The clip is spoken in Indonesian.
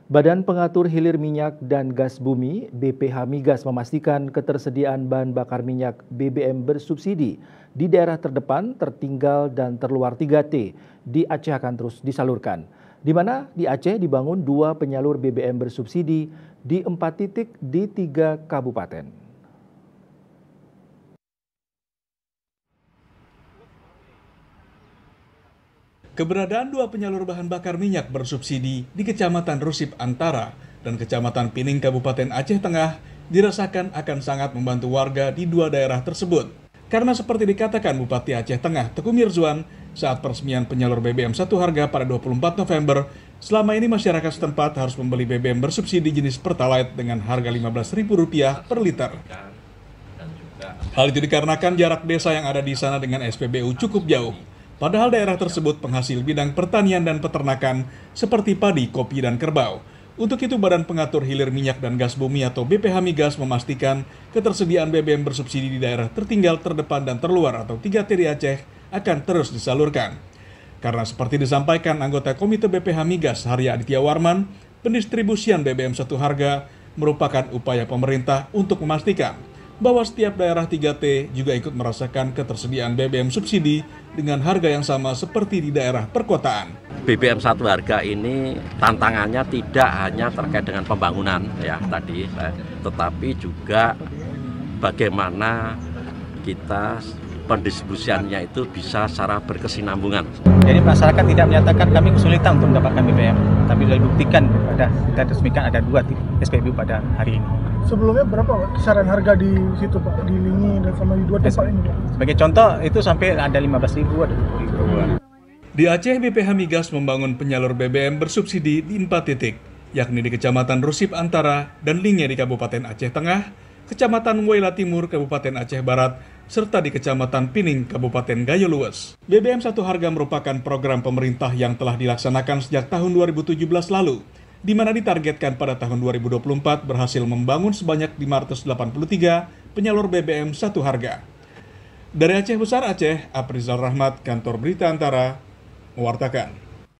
Badan Pengatur Hilir Minyak dan Gas Bumi (BPH Migas) memastikan ketersediaan bahan bakar minyak BBM bersubsidi di daerah terdepan, tertinggal, dan terluar 3T di Aceh akan terus disalurkan. Di mana di Aceh dibangun 2 penyalur BBM bersubsidi di 4 titik di 3 kabupaten. Keberadaan 2 penyalur bahan bakar minyak bersubsidi di Kecamatan Rusip Antara dan Kecamatan Pining Kabupaten Aceh Tengah dirasakan akan sangat membantu warga di 2 daerah tersebut. Karena seperti dikatakan Bupati Aceh Tengah Teguh Mirzuan saat peresmian penyalur BBM satu harga pada 24 November, selama ini masyarakat setempat harus membeli BBM bersubsidi jenis Pertalite dengan harga Rp15.000 per liter. Hal itu dikarenakan jarak desa yang ada di sana dengan SPBU cukup jauh. Padahal daerah tersebut penghasil bidang pertanian dan peternakan seperti padi, kopi, dan kerbau. Untuk itu Badan Pengatur Hilir Minyak dan Gas Bumi atau BPH Migas memastikan ketersediaan BBM bersubsidi di daerah tertinggal, terdepan, dan terluar atau 3T di Aceh akan terus disalurkan. Karena seperti disampaikan anggota Komite BPH Migas Harya Aditya Warman, pendistribusian BBM satu harga merupakan upaya pemerintah untuk memastikan bahwa setiap daerah 3T juga ikut merasakan ketersediaan BBM subsidi dengan harga yang sama seperti di daerah perkotaan. BBM satu harga ini tantangannya tidak hanya terkait dengan pembangunan ya tadi, tetapi juga bagaimana kita pendistribusiannya itu bisa secara berkesinambungan. Jadi masyarakat tidak menyatakan kami kesulitan untuk mendapatkan BBM, tapi sudah dibuktikan kita resmikan ada 2 SPBU pada hari ini. Sebelumnya berapa Pak kisaran harga di situ Pak, di Lingi dan sama di 2 tempat ini Pak? Sebagai contoh itu sampai ada 15.000, ada 20.000. Di Aceh, BPH Migas membangun penyalur BBM bersubsidi di 4 titik, yakni di Kecamatan Rusip Antara dan Linge di Kabupaten Aceh Tengah, Kecamatan Waila Timur, Kabupaten Aceh Barat, serta di Kecamatan Pining, Kabupaten Gayo Lues. BBM satu harga merupakan program pemerintah yang telah dilaksanakan sejak tahun 2017 lalu, di mana ditargetkan pada tahun 2024 berhasil membangun sebanyak 583 penyalur BBM satu harga. Dari Aceh Besar Aceh, Aprizal Rahmat, Kantor Berita Antara, mewartakan.